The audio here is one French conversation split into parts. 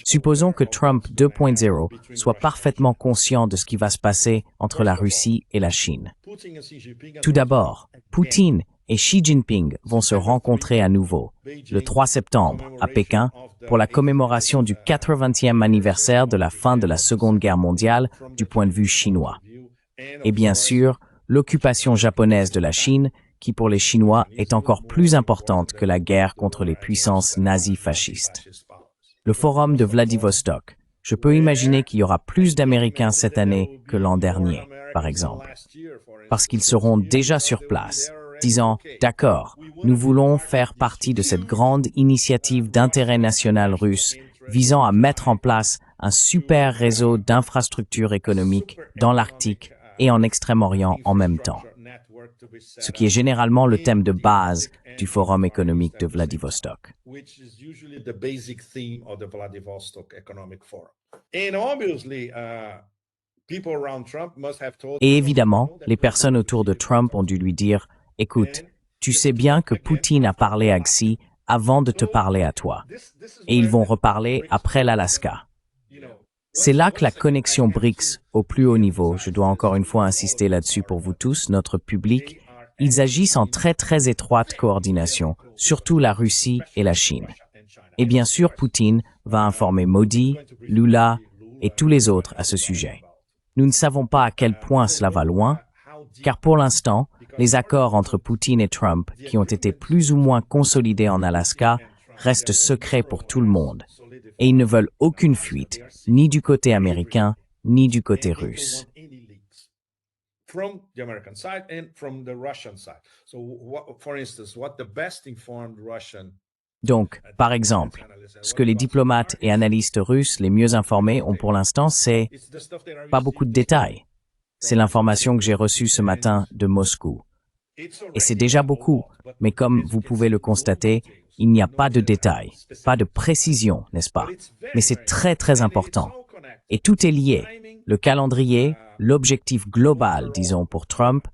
Supposons que Trump 2.0 soit parfaitement conscient de ce qui va se passer entre la Russie et la Chine. Tout d'abord, Poutine et Xi Jinping vont se rencontrer à nouveau, le 3 septembre, à Pékin, pour la commémoration du 80e anniversaire de la fin de la Seconde Guerre mondiale du point de vue chinois. Et bien sûr, l'occupation japonaise de la Chine, qui pour les Chinois est encore plus importante que la guerre contre les puissances nazi-fascistes. Le forum de Vladivostok. Je peux imaginer qu'il y aura plus d'Américains cette année que l'an dernier, par exemple, parce qu'ils seront déjà sur place, disant « D'accord, nous voulons faire partie de cette grande initiative d'intérêt national russe visant à mettre en place un super réseau d'infrastructures économiques dans l'Arctique et en Extrême-Orient en même temps. » Ce qui est généralement le thème de base du Forum économique de Vladivostok. Et évidemment, les personnes autour de Trump ont dû lui dire « Écoute, tu sais bien que Poutine a parlé à Xi avant de te parler à toi. Et ils vont reparler après l'Alaska. » C'est là que la connexion BRICS au plus haut niveau, je dois encore une fois insister là-dessus pour vous tous, notre public, ils agissent en très étroite coordination, surtout la Russie et la Chine. Et bien sûr, Poutine va informer Modi, Lula et tous les autres à ce sujet. Nous ne savons pas à quel point cela va loin, car pour l'instant, les accords entre Poutine et Trump, qui ont été plus ou moins consolidés en Alaska, restent secrets pour tout le monde. Et ils ne veulent aucune fuite, ni du côté américain, ni du côté russe. Donc, par exemple, ce que les diplomates et analystes russes les mieux informés ont pour l'instant, c'est pas beaucoup de détails. C'est l'information que j'ai reçue ce matin de Moscou. Et c'est déjà beaucoup, mais comme vous pouvez le constater, il n'y a pas de détails, pas de précision, n'est-ce pas? Mais c'est très important. Et tout est lié. Le calendrier, l'objectif global, disons, pour Trump,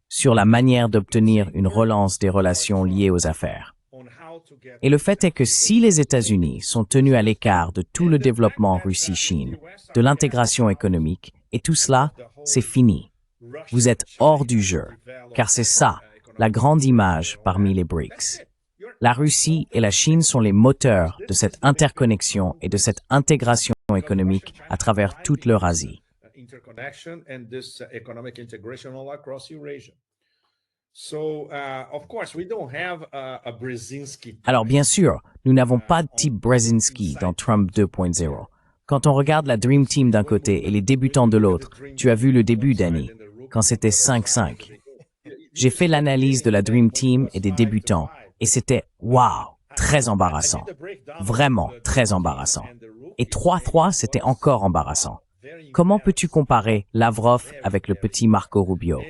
sur la manière d'obtenir une relance des relations liées aux affaires. Et le fait est que si les États-Unis sont tenus à l'écart de tout le développement Russie-Chine, de l'intégration économique, et tout cela, c'est fini. Vous êtes hors du jeu, car c'est ça, la grande image parmi les BRICS. La Russie et la Chine sont les moteurs de cette interconnexion et de cette intégration économique à travers toute l'Eurasie. Alors bien sûr, nous n'avons pas de type Brzezinski dans Trump 2.0. Quand on regarde la Dream Team d'un côté et les débutants de l'autre, tu as vu le début, Danny, quand c'était 5-5. J'ai fait l'analyse de la Dream Team et des débutants, et c'était, waouh, très embarrassant. Vraiment très embarrassant. Et 3-3, c'était encore embarrassant. Comment peux-tu comparer Lavrov avec le petit Marco Rubio?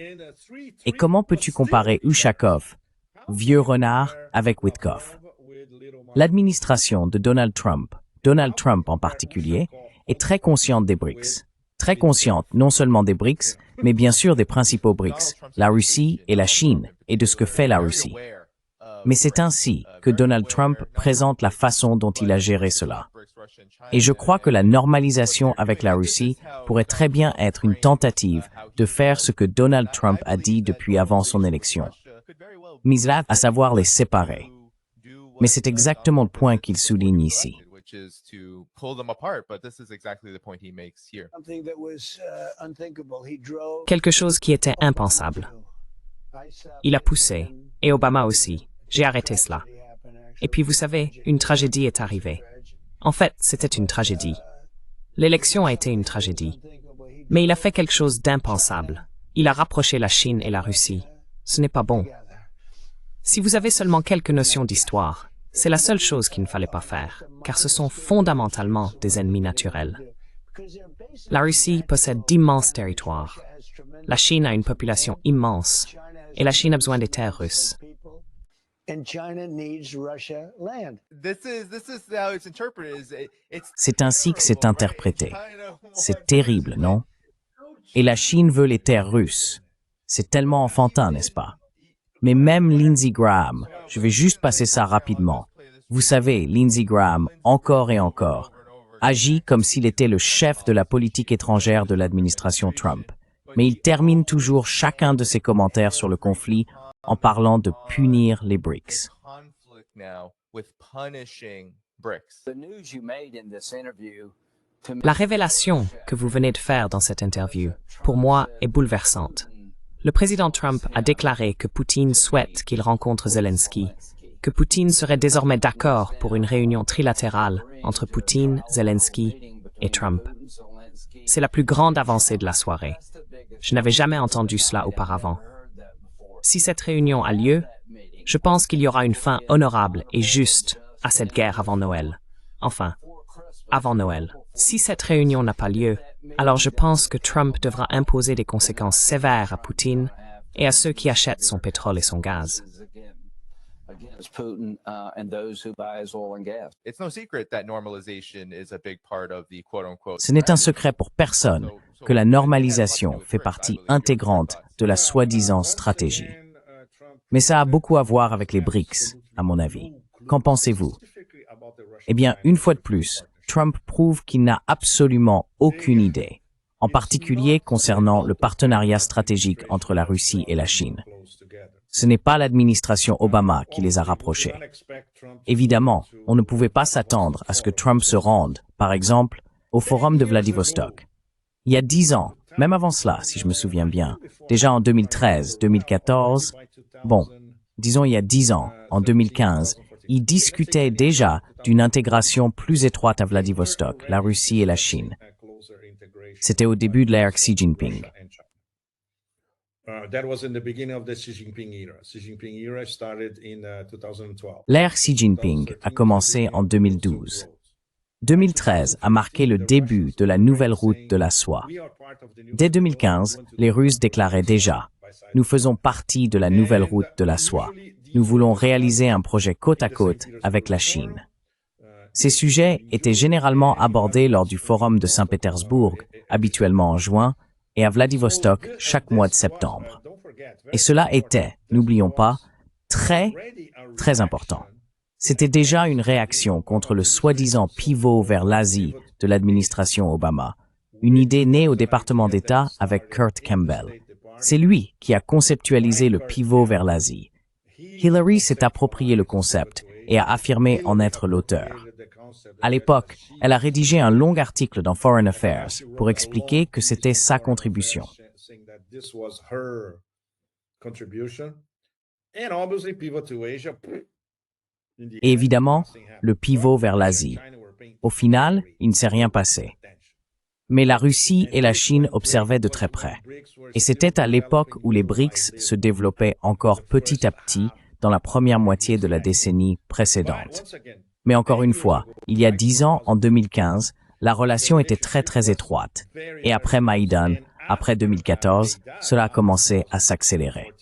Et comment peux-tu comparer Ushakov, vieux renard, avec Witkoff? L'administration de Donald Trump en particulier, est très consciente des BRICS. Très consciente non seulement des BRICS, mais bien sûr des principaux BRICS, la Russie et la Chine, et de ce que fait la Russie. Mais c'est ainsi que Donald Trump présente la façon dont il a géré cela. Et je crois que la normalisation avec la Russie pourrait très bien être une tentative de faire ce que Donald Trump a dit depuis avant son élection, à savoir les séparer. Mais c'est exactement le point qu'il souligne ici. Quelque chose qui était impensable. Il a poussé, et Obama aussi. J'ai arrêté cela. Et puis vous savez, une tragédie est arrivée. En fait, c'était une tragédie. L'élection a été une tragédie. Mais il a fait quelque chose d'impensable. Il a rapproché la Chine et la Russie. Ce n'est pas bon. Si vous avez seulement quelques notions d'histoire, c'est la seule chose qu'il ne fallait pas faire, car ce sont fondamentalement des ennemis naturels. La Russie possède d'immenses territoires. La Chine a une population immense, et la Chine a besoin des terres russes. C'est ainsi que c'est interprété. C'est terrible, non? Et la Chine veut les terres russes. C'est tellement enfantin, n'est-ce pas? Mais même Lindsey Graham, je vais juste passer ça rapidement, Vous savez, Lindsey Graham, encore et encore, agit comme s'il était le chef de la politique étrangère de l'administration Trump. Mais il termine toujours chacun de ses commentaires sur le conflit en parlant de punir les BRICS. La révélation que vous venez de faire dans cette interview, pour moi, est bouleversante. Le président Trump a déclaré que Poutine souhaite qu'il rencontre Zelensky, que Poutine serait désormais d'accord pour une réunion trilatérale entre Poutine, Zelensky et Trump. C'est la plus grande avancée de la soirée. Je n'avais jamais entendu cela auparavant. Si cette réunion a lieu, je pense qu'il y aura une fin honorable et juste à cette guerre avant Noël. Enfin, avant Noël. Si cette réunion n'a pas lieu, alors je pense que Trump devra imposer des conséquences sévères à Poutine et à ceux qui achètent son pétrole et son gaz. Ce n'est un secret pour personne que la normalisation fait partie intégrante de la soi-disant stratégie. Mais ça a beaucoup à voir avec les BRICS, à mon avis. Qu'en pensez-vous? Eh bien, une fois de plus, Trump prouve qu'il n'a absolument aucune idée, en particulier concernant le partenariat stratégique entre la Russie et la Chine. Ce n'est pas l'administration Obama qui les a rapprochés. Évidemment, on ne pouvait pas s'attendre à ce que Trump se rende, par exemple, au Forum de Vladivostok. Il y a 10 ans, même avant cela, si je me souviens bien, déjà en 2013, 2014, bon, disons il y a 10 ans, en 2015, il discutait déjà d'une intégration plus étroite à Vladivostok, la Russie et la Chine. C'était au début de l'ère Xi Jinping. L'ère Xi Jinping a commencé en 2012. 2013 a marqué le début de la nouvelle route de la soie. Dès 2015, les Russes déclaraient déjà « Nous faisons partie de la nouvelle route de la soie. Nous voulons réaliser un projet côte à côte avec la Chine. » Ces sujets étaient généralement abordés lors du Forum de Saint-Pétersbourg, habituellement en juin, et à Vladivostok chaque mois de septembre. Et cela était, n'oublions pas, très important. C'était déjà une réaction contre le soi-disant pivot vers l'Asie de l'administration Obama, une idée née au département d'État avec Kurt Campbell. C'est lui qui a conceptualisé le pivot vers l'Asie. Hillary s'est approprié le concept et a affirmé en être l'auteur. À l'époque, elle a rédigé un long article dans Foreign Affairs pour expliquer que c'était sa contribution. Et évidemment, le pivot vers l'Asie. Au final, il ne s'est rien passé. Mais la Russie et la Chine observaient de très près. Et c'était à l'époque où les BRICS se développaient encore petit à petit dans la première moitié de la décennie précédente. Mais encore une fois, il y a 10 ans, en 2015, la relation était très étroite. Et après Maïdan, après 2014, cela a commencé à s'accélérer.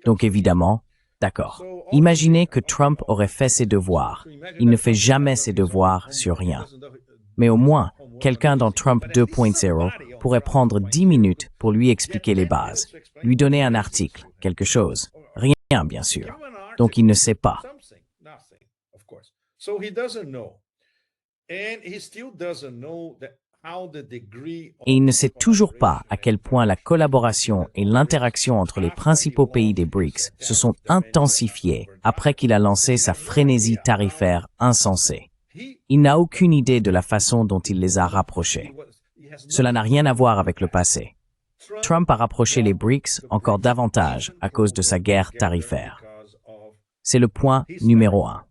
Donc évidemment, d'accord. Imaginez que Trump aurait fait ses devoirs. Il ne fait jamais ses devoirs sur rien. Mais au moins, quelqu'un dans Trump 2.0 pourrait prendre 10 minutes pour lui expliquer les bases, lui donner un article, quelque chose. Rien, bien sûr. Donc il ne sait pas. Et il ne sait toujours pas à quel point la collaboration et l'interaction entre les principaux pays des BRICS se sont intensifiées après qu'il a lancé sa frénésie tarifaire insensée. Il n'a aucune idée de la façon dont il les a rapprochés. Cela n'a rien à voir avec le passé. Trump a rapproché les BRICS encore davantage à cause de sa guerre tarifaire. C'est le point numéro 1.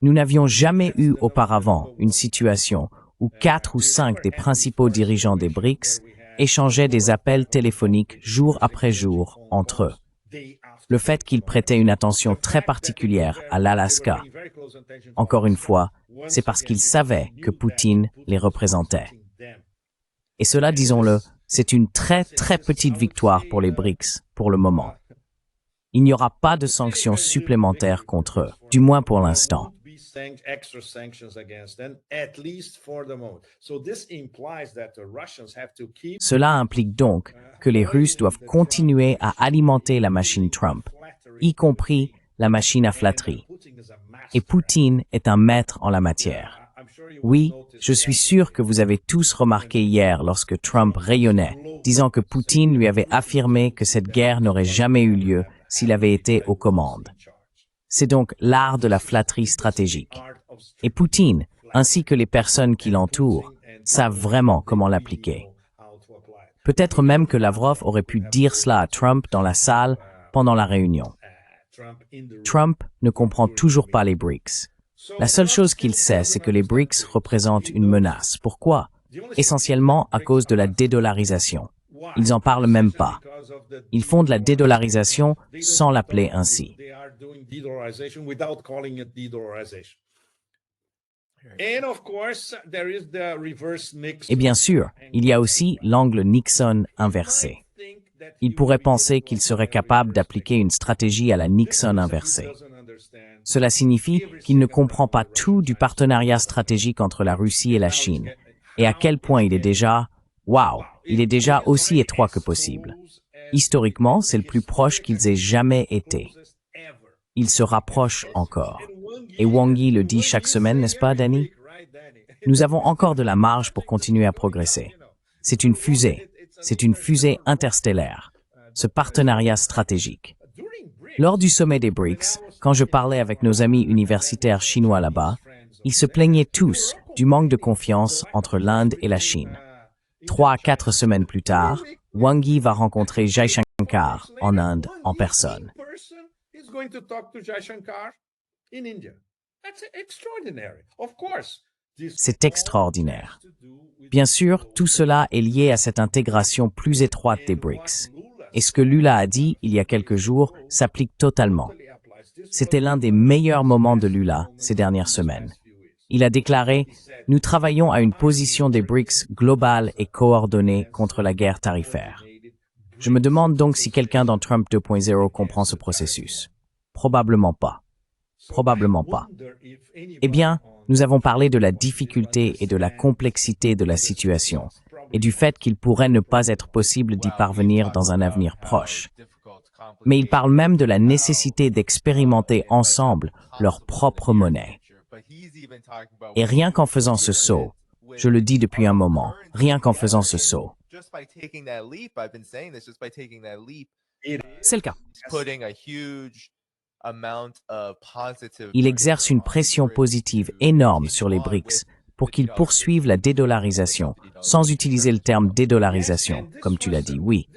Nous n'avions jamais eu auparavant une situation où 4 ou 5 des principaux dirigeants des BRICS échangeaient des appels téléphoniques jour après jour entre eux. Le fait qu'ils prêtaient une attention très particulière à l'Alaska, encore une fois, c'est parce qu'ils savaient que Poutine les représentait. Et cela, disons-le, c'est une très petite victoire pour les BRICS pour le moment. Il n'y aura pas de sanctions supplémentaires contre eux, du moins pour l'instant. Cela implique donc que les Russes doivent continuer à alimenter la machine Trump, y compris la machine à flatterie. Et Poutine est un maître en la matière. Oui, je suis sûr que vous avez tous remarqué hier lorsque Trump rayonnait, disant que Poutine lui avait affirmé que cette guerre n'aurait jamais eu lieu s'il avait été aux commandes. C'est donc l'art de la flatterie stratégique. Et Poutine, ainsi que les personnes qui l'entourent, savent vraiment comment l'appliquer. Peut-être même que Lavrov aurait pu dire cela à Trump dans la salle pendant la réunion. Trump ne comprend toujours pas les BRICS. La seule chose qu'il sait, c'est que les BRICS représentent une menace. Pourquoi? Essentiellement à cause de la dédollarisation. Ils n'en parlent même pas. Ils font de la dédollarisation sans l'appeler ainsi. Et bien sûr, il y a aussi l'angle Nixon inversé. Il pourrait penser qu'il serait capable d'appliquer une stratégie à la Nixon inversée. Cela signifie qu'il ne comprend pas tout du partenariat stratégique entre la Russie et la Chine, et à quel point il est déjà, il est déjà aussi étroit que possible. Historiquement, c'est le plus proche qu'ils aient jamais été. Ils se rapprochent encore. Et Wang Yi le dit chaque semaine, n'est-ce pas, Danny? Nous avons encore de la marge pour continuer à progresser. C'est une fusée interstellaire, ce partenariat stratégique. Lors du sommet des BRICS, quand je parlais avec nos amis universitaires chinois là-bas, ils se plaignaient tous du manque de confiance entre l'Inde et la Chine. 3 à 4 semaines plus tard, Wang Yi va rencontrer Jaishankar en Inde en personne. C'est extraordinaire. Bien sûr, tout cela est lié à cette intégration plus étroite des BRICS. Et ce que Lula a dit il y a quelques jours s'applique totalement. C'était l'un des meilleurs moments de Lula ces dernières semaines. Il a déclaré « Nous travaillons à une position des BRICS globale et coordonnée contre la guerre tarifaire ». Je me demande donc si quelqu'un dans Trump 2.0 comprend ce processus. Probablement pas. Probablement pas. Eh bien, nous avons parlé de la difficulté et de la complexité de la situation, et du fait qu'il pourrait ne pas être possible d'y parvenir dans un avenir proche. Mais il parle même de la nécessité d'expérimenter ensemble leur propre monnaie. Et rien qu'en faisant ce saut, je le dis depuis un moment, rien qu'en faisant ce saut, C'est le cas. il exerce une pression positive énorme sur les BRICS pour qu'ils poursuivent la dédollarisation, sans utiliser le terme dédollarisation, comme tu l'as dit, oui.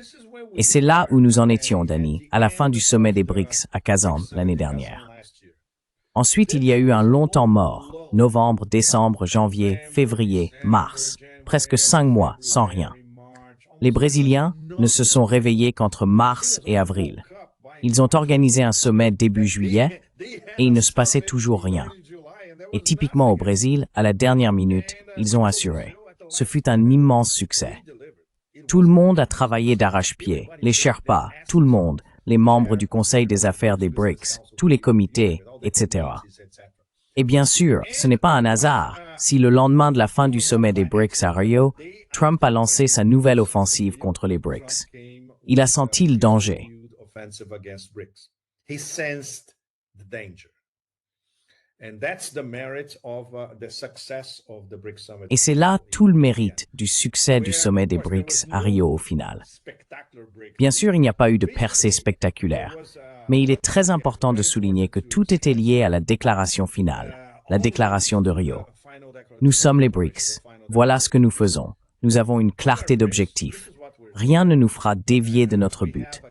Et c'est là où nous en étions, Danny, à la fin du sommet des BRICS à Kazan l'année dernière. Ensuite, il y a eu un long temps mort, novembre, décembre, janvier, février, mars, presque 5 mois sans rien. Les Brésiliens ne se sont réveillés qu'entre mars et avril. Ils ont organisé un sommet début juillet et il ne se passait toujours rien. Et typiquement au Brésil, à la dernière minute, ils ont assuré. Ce fut un immense succès. Tout le monde a travaillé d'arrache-pied, les Sherpas, tout le monde, les membres du Conseil des affaires des BRICS, tous les comités, etc. Et bien sûr, ce n'est pas un hasard si le lendemain de la fin du sommet des BRICS à Rio, Trump a lancé sa nouvelle offensive contre les BRICS. Il a senti le danger. Et c'est là tout le mérite du succès du sommet des BRICS à Rio au final. Bien sûr, il n'y a pas eu de percée spectaculaire, mais il est très important de souligner que tout était lié à la déclaration finale, la déclaration de Rio. Nous sommes les BRICS. Voilà ce que nous faisons. Nous avons une clarté d'objectif. Rien ne nous fera dévier de notre but.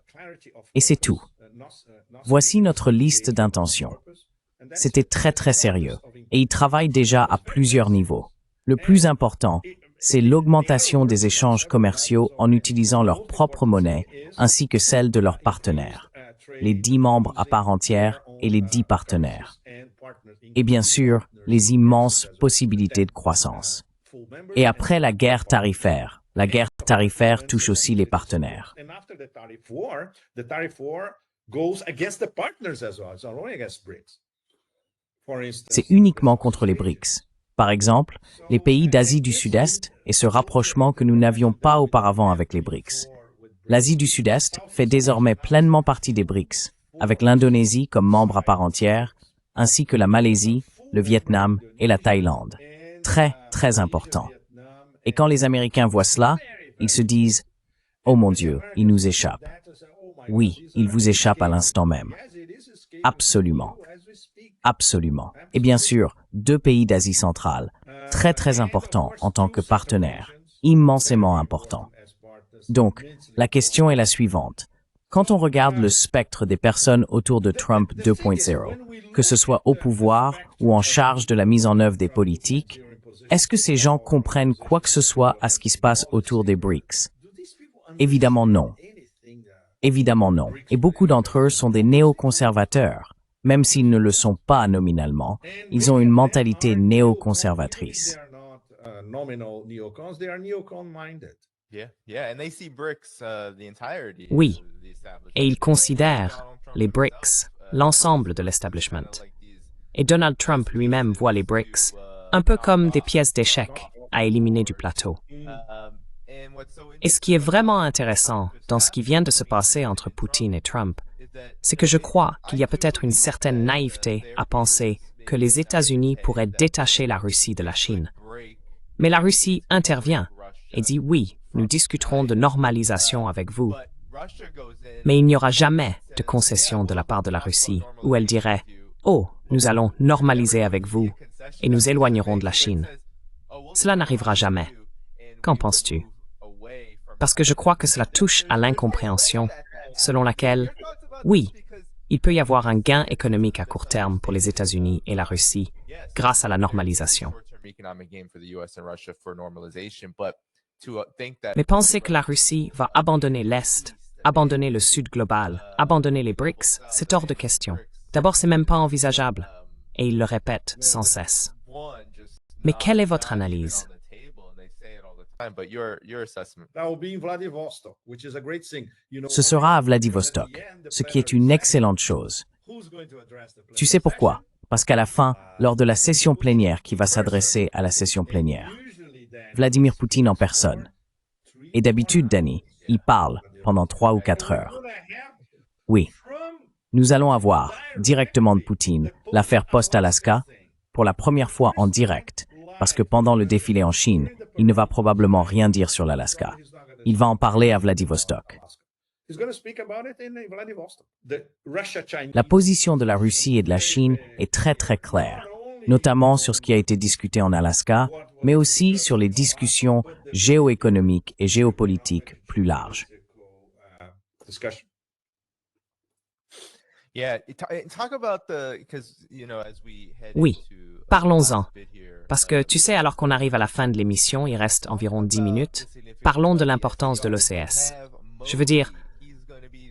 Et c'est tout. Voici notre liste d'intentions. C'était très sérieux, et ils travaillent déjà à plusieurs niveaux. Le plus important, c'est l'augmentation des échanges commerciaux en utilisant leur propre monnaie, ainsi que celle de leurs partenaires, les 10 membres à part entière et les 10 partenaires. Et bien sûr, les immenses possibilités de croissance. Et après la guerre tarifaire touche aussi les partenaires. C'est uniquement contre les BRICS. Par exemple, les pays d'Asie du Sud-Est et ce rapprochement que nous n'avions pas auparavant avec les BRICS. L'Asie du Sud-Est fait désormais pleinement partie des BRICS, avec l'Indonésie comme membre à part entière, ainsi que la Malaisie, le Vietnam et la Thaïlande. Très, très important. Et quand les Américains voient cela, ils se disent « Oh mon Dieu, il nous échappe ». Oui, il vous échappe à l'instant même. Absolument. Absolument. Et bien sûr, 2 pays d'Asie centrale, très très importants en tant que partenaires, immensément importants. Donc, la question est la suivante. Quand on regarde le spectre des personnes autour de Trump 2.0, que ce soit au pouvoir ou en charge de la mise en œuvre des politiques, est-ce que ces gens comprennent quoi que ce soit à ce qui se passe autour des BRICS? Évidemment non. Évidemment non. Et beaucoup d'entre eux sont des néoconservateurs. Même s'ils ne le sont pas nominalement, ils ont une mentalité néoconservatrice. Oui, et ils considèrent les BRICS l'ensemble de l'establishment. Et Donald Trump lui-même voit les BRICS un peu comme des pièces d'échecs à éliminer du plateau. Et ce qui est vraiment intéressant dans ce qui vient de se passer entre Poutine et Trump, c'est que je crois qu'il y a peut-être une certaine naïveté à penser que les États-Unis pourraient détacher la Russie de la Chine. Mais la Russie intervient et dit oui, nous discuterons de normalisation avec vous. Mais il n'y aura jamais de concession de la part de la Russie où elle dirait « Oh, nous allons normaliser avec vous et nous éloignerons de la Chine ». Cela n'arrivera jamais. Qu'en penses-tu? Parce que je crois que cela touche à l'incompréhension selon laquelle, oui, il peut y avoir un gain économique à court terme pour les États-Unis et la Russie grâce à la normalisation. Mais penser que la Russie va abandonner l'Est, abandonner le Sud global, abandonner les BRICS, c'est hors de question. D'abord, c'est même pas envisageable. Et il le répète sans cesse. Mais quelle est votre analyse? Ce sera à Vladivostok, ce qui est une excellente chose. Tu sais pourquoi? Parce qu'à la fin, lors de la session plénière qui va s'adresser à la session plénière, Vladimir Poutine en personne. Et d'habitude, Danny, il parle pendant 3 ou 4 heures. Oui. Nous allons avoir, directement de Poutine, l'affaire Post-Alaska, pour la première fois en direct, parce que pendant le défilé en Chine, il ne va probablement rien dire sur l'Alaska. Il va en parler à Vladivostok. La position de la Russie et de la Chine est très très claire, notamment sur ce qui a été discuté en Alaska, mais aussi sur les discussions géoéconomiques et géopolitiques plus larges. Oui, parlons-en. Parce que, tu sais, alors qu'on arrive à la fin de l'émission, il reste environ 10 minutes, parlons de l'importance de l'OCS. Je veux dire,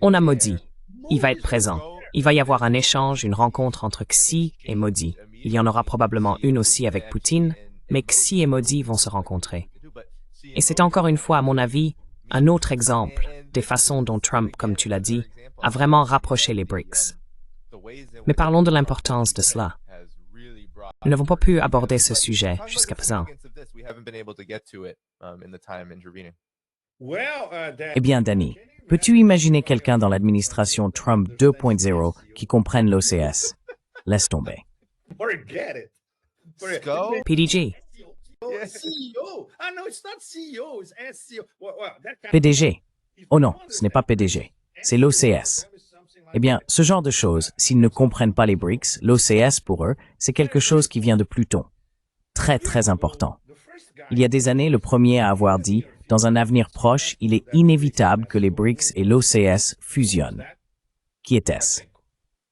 on a Modi, il va être présent. Il va y avoir un échange, une rencontre entre Xi et Modi. Il y en aura probablement une aussi avec Poutine, mais Xi et Modi vont se rencontrer. Et c'est encore une fois, à mon avis, un autre exemple des façons dont Trump, comme tu l'as dit, a vraiment rapproché les BRICS. Mais parlons de l'importance de cela. Nous n'avons pas pu aborder ce sujet jusqu'à présent. Eh bien, Danny, peux-tu imaginer quelqu'un dans l'administration Trump 2.0 qui comprenne l'OCS? Laisse tomber. PDG. PDG. Oh non, ce n'est pas PDG. C'est l'OCS. Eh bien, ce genre de choses, s'ils ne comprennent pas les BRICS, l'OCS pour eux, c'est quelque chose qui vient de Pluton. Très, très important. Il y a des années, le premier à avoir dit, dans un avenir proche, il est inévitable que les BRICS et l'OCS fusionnent. Qui était-ce?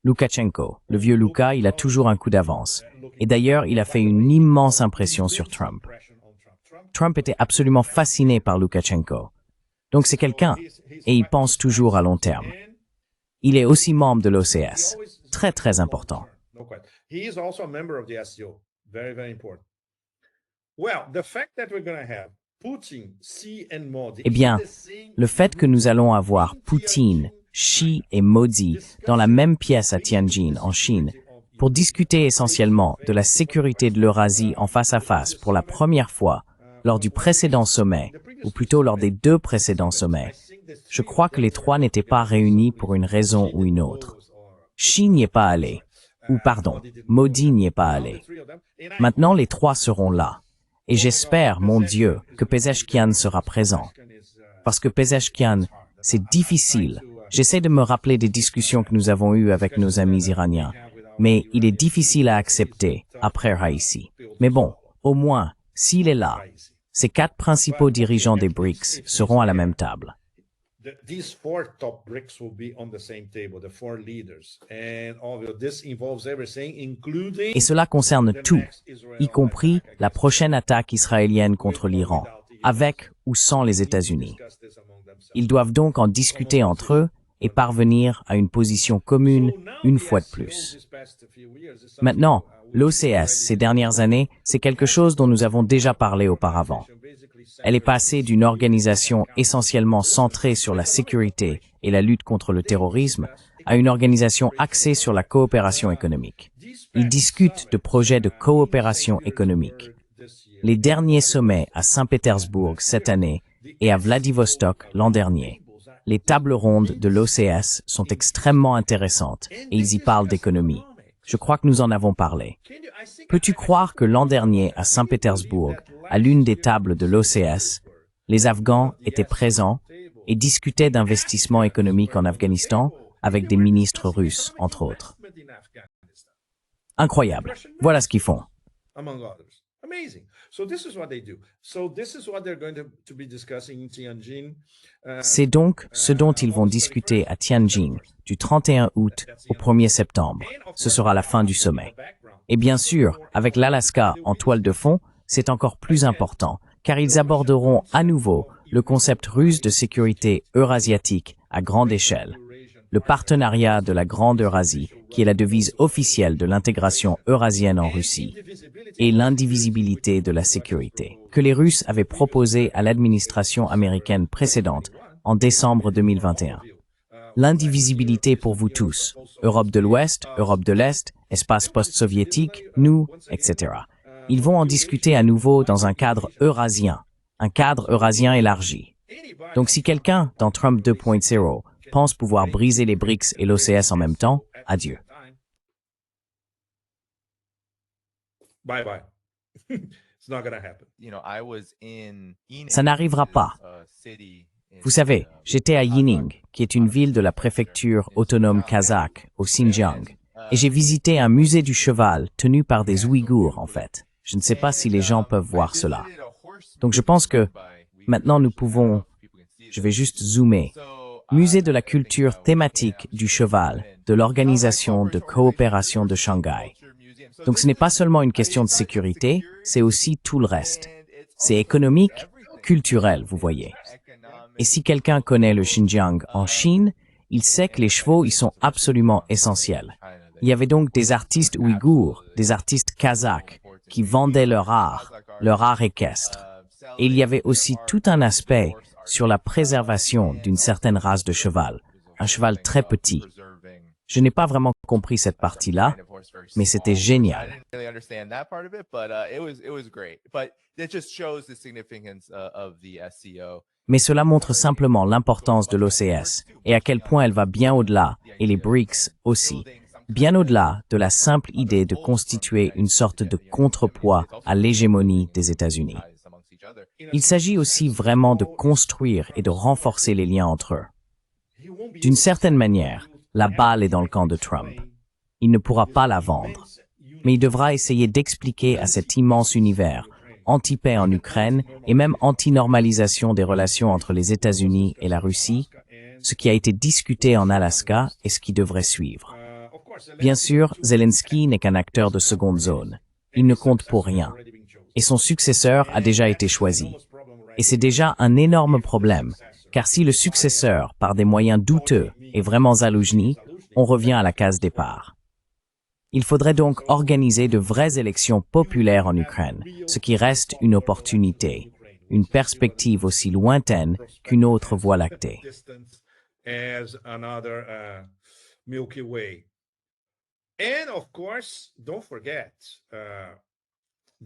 Loukachenko. Le vieux Luka, il a toujours un coup d'avance. Et d'ailleurs, il a fait une immense impression sur Trump. Trump était absolument fasciné par Loukachenko. Donc c'est quelqu'un, et il pense toujours à long terme. Il est aussi membre de l'OCS. Très, très important. Eh bien, le fait que nous allons avoir Poutine, Xi et Modi dans la même pièce à Tianjin, en Chine, pour discuter essentiellement de la sécurité de l'Eurasie en face à face pour la première fois lors du précédent sommet, ou plutôt lors des 2 précédents sommets, je crois que les 3 n'étaient pas réunis pour une raison ou une autre. Xi n'y est pas allé. Ou pardon, Modi n'y est pas allé. Maintenant, les trois seront là. Et j'espère, mon Dieu, que Pezeshkian sera présent. Parce que Pezeshkian, c'est difficile. J'essaie de me rappeler des discussions que nous avons eues avec nos amis iraniens. Mais il est difficile à accepter après Raisi. Mais bon, au moins, s'il est là, ces quatre principaux dirigeants des BRICS seront à la même table. These four top BRICS will be on the same table, the four leaders. And this involves everything, including Et cela concerne tout, y compris la prochaine attaque israélienne contre l'Iran, avec ou sans les États-Unis. Ils doivent donc en discuter entre eux et parvenir à une position commune une fois de plus. Maintenant, l'OCS, ces dernières années, c'est quelque chose dont nous avons déjà parlé auparavant. Elle est passée d'une organisation essentiellement centrée sur la sécurité et la lutte contre le terrorisme à une organisation axée sur la coopération économique. Ils discutent de projets de coopération économique. Les derniers sommets à Saint-Pétersbourg cette année et à Vladivostok l'an dernier. Les tables rondes de l'OCS sont extrêmement intéressantes et ils y parlent d'économie. Je crois que nous en avons parlé. Peux-tu croire que l'an dernier à Saint-Pétersbourg, à l'une des tables de l'OCS, les Afghans étaient présents et discutaient d'investissements économiques en Afghanistan avec des ministres russes, entre autres. Incroyable. Voilà ce qu'ils font. C'est donc ce dont ils vont discuter à Tianjin du 31 août au 1er septembre. Ce sera la fin du sommet. Et bien sûr, avec l'Alaska en toile de fond, c'est encore plus important, car ils aborderont à nouveau le concept russe de sécurité eurasiatique à grande échelle, le partenariat de la Grande Eurasie, qui est la devise officielle de l'intégration eurasienne en Russie, et l'indivisibilité de la sécurité, que les Russes avaient proposé à l'administration américaine précédente en décembre 2021. L'indivisibilité pour vous tous, Europe de l'Ouest, Europe de l'Est, espace post-soviétique, nous, etc. Ils vont en discuter à nouveau dans un cadre eurasien élargi. Donc si quelqu'un, dans Trump 2.0, pense pouvoir briser les BRICS et l'OCS en même temps, adieu. Bye bye. It's not gonna happen. Ça n'arrivera pas. Vous savez, j'étais à Yining, qui est une ville de la préfecture autonome kazakh, au Xinjiang, et j'ai visité un musée du cheval tenu par des Ouïghours, en fait. Je ne sais pas si les gens peuvent voir cela. Donc je pense que maintenant nous pouvons, je vais juste zoomer, musée de la culture thématique du cheval, de l'organisation de coopération de Shanghai. Donc ce n'est pas seulement une question de sécurité, c'est aussi tout le reste. C'est économique, culturel, vous voyez. Et si quelqu'un connaît le Xinjiang en Chine, il sait que les chevaux y sont absolument essentiels. Il y avait donc des artistes ouïghours, des artistes kazakhs, qui vendaient leur art équestre. Et il y avait aussi tout un aspect sur la préservation d'une certaine race de cheval, un cheval très petit. Je n'ai pas vraiment compris cette partie-là, mais c'était génial. Mais cela montre simplement l'importance de l'OCS et à quel point elle va bien au-delà, et les BRICS aussi, bien au-delà de la simple idée de constituer une sorte de contrepoids à l'hégémonie des États-Unis. Il s'agit aussi vraiment de construire et de renforcer les liens entre eux. D'une certaine manière, la balle est dans le camp de Trump. Il ne pourra pas la vendre, mais il devra essayer d'expliquer à cet immense univers, anti-paix en Ukraine et même anti-normalisation des relations entre les États-Unis et la Russie, ce qui a été discuté en Alaska et ce qui devrait suivre. Bien sûr, Zelensky n'est qu'un acteur de seconde zone. Il ne compte pour rien. Et son successeur a déjà été choisi. Et c'est déjà un énorme problème, car si le successeur, par des moyens douteux, est vraiment Zaloujny, on revient à la case départ. Il faudrait donc organiser de vraies élections populaires en Ukraine, ce qui reste une opportunité, une perspective aussi lointaine qu'une autre voie lactée.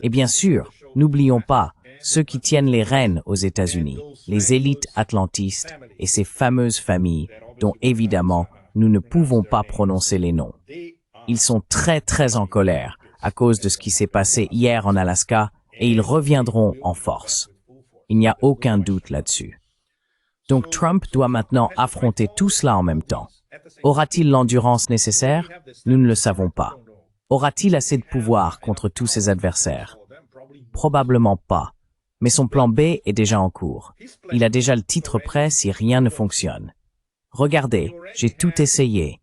Et bien sûr, n'oublions pas ceux qui tiennent les rênes aux États-Unis, les élites atlantistes et ces fameuses familles, dont évidemment nous ne pouvons pas prononcer les noms. Ils sont très en colère à cause de ce qui s'est passé hier en Alaska et ils reviendront en force. Il n'y a aucun doute là-dessus. Donc Trump doit maintenant affronter tout cela en même temps. Aura-t-il l'endurance nécessaire? Nous ne le savons pas. Aura-t-il assez de pouvoir contre tous ses adversaires? Probablement pas. Mais son plan B est déjà en cours. Il a déjà le titre prêt si rien ne fonctionne. Regardez, j'ai tout essayé.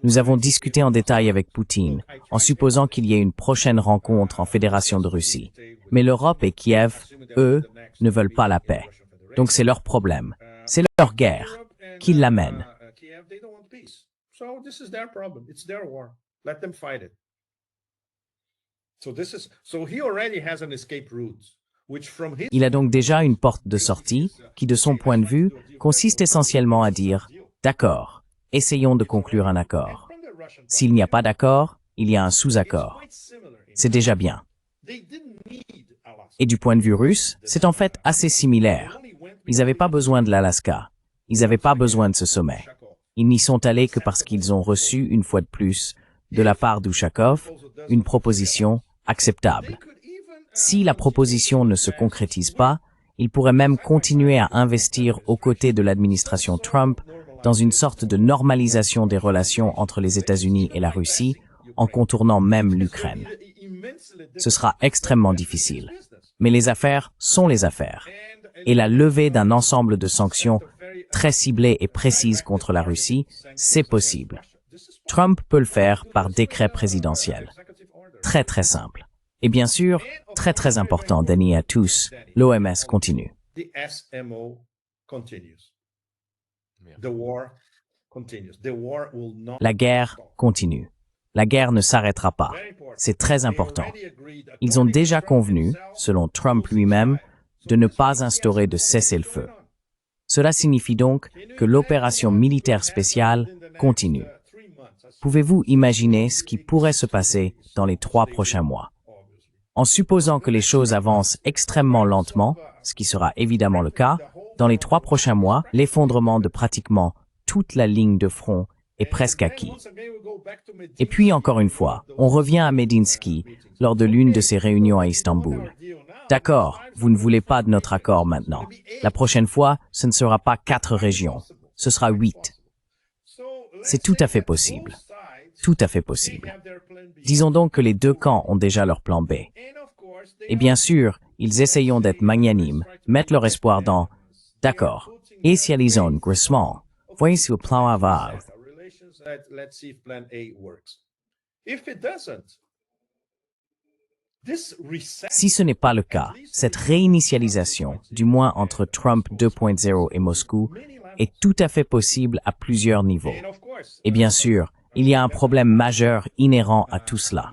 Nous avons discuté en détail avec Poutine, en supposant qu'il y ait une prochaine rencontre en Fédération de Russie. Mais l'Europe et Kiev, eux, ne veulent pas la paix. Donc c'est leur problème. C'est leur guerre. Qu'ils la mènent. Il a donc déjà une porte de sortie qui, de son point de vue, consiste essentiellement à dire « D'accord, essayons de conclure un accord. S'il n'y a pas d'accord, il y a un sous-accord. C'est déjà bien. » Et du point de vue russe, c'est en fait assez similaire. Ils n'avaient pas besoin de l'Alaska. Ils n'avaient pas besoin de ce sommet. Ils n'y sont allés que parce qu'ils ont reçu, une fois de plus, de la part d'Ushakov, une proposition acceptable. Si la proposition ne se concrétise pas, ils pourraient même continuer à investir aux côtés de l'administration Trump dans une sorte de normalisation des relations entre les États-Unis et la Russie, en contournant même l'Ukraine. Ce sera extrêmement difficile. Mais les affaires sont les affaires. Et la levée d'un ensemble de sanctions très ciblées et précises contre la Russie, c'est possible. Trump peut le faire par décret présidentiel. Très simple. Et bien sûr, très important, Danny à tous, l'OMS continue. La guerre continue. La guerre ne s'arrêtera pas. C'est très important. Ils ont déjà convenu, selon Trump lui-même, de ne pas instaurer de cessez-le-feu. Cela signifie donc que l'opération militaire spéciale continue. Pouvez-vous imaginer ce qui pourrait se passer dans les 3 prochains mois? En supposant que les choses avancent extrêmement lentement, ce qui sera évidemment le cas, dans les 3 prochains mois, l'effondrement de pratiquement toute la ligne de front est presque acquis. Et puis, encore une fois, on revient à Medinsky lors de l'une de ses réunions à Istanbul. D'accord, vous ne voulez pas de notre accord maintenant. La prochaine fois, ce ne sera pas 4 régions, ce sera 8. C'est tout à fait possible. Tout à fait possible. Disons donc que les 2 camps ont déjà leur plan B. Et bien sûr, ils essayent d'être magnanimes, mettent leur espoir dans « D'accord, initialisons doucement. Voyez si le plan A va. » Si ce n'est pas le cas, cette réinitialisation, du moins entre Trump 2.0 et Moscou, est tout à fait possible à plusieurs niveaux. Et bien sûr, il y a un problème majeur inhérent à tout cela.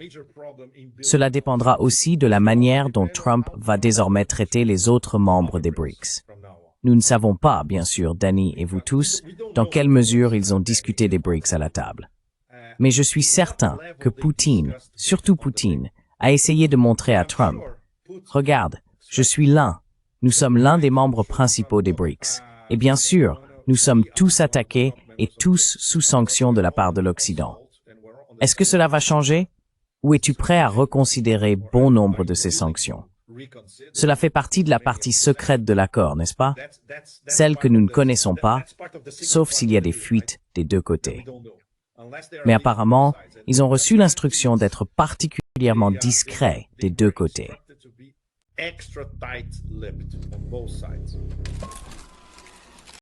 Cela dépendra aussi de la manière dont Trump va désormais traiter les autres membres des BRICS. Nous ne savons pas, bien sûr, Danny et vous tous, dans quelle mesure ils ont discuté des BRICS à la table. Mais je suis certain que Poutine, surtout Poutine, a essayé de montrer à Trump « Regarde, je suis l'un. Nous sommes l'un des membres principaux des BRICS. Et bien sûr, nous sommes tous attaqués et tous sous sanction de la part de l'Occident. Est-ce que cela va changer? Ou es-tu prêt à reconsidérer bon nombre de ces sanctions? Cela fait partie de la partie secrète de l'accord, n'est-ce pas? Celle que nous ne connaissons pas, sauf s'il y a des fuites des 2 côtés. Mais apparemment, ils ont reçu l'instruction d'être particulièrement discrets des 2 côtés.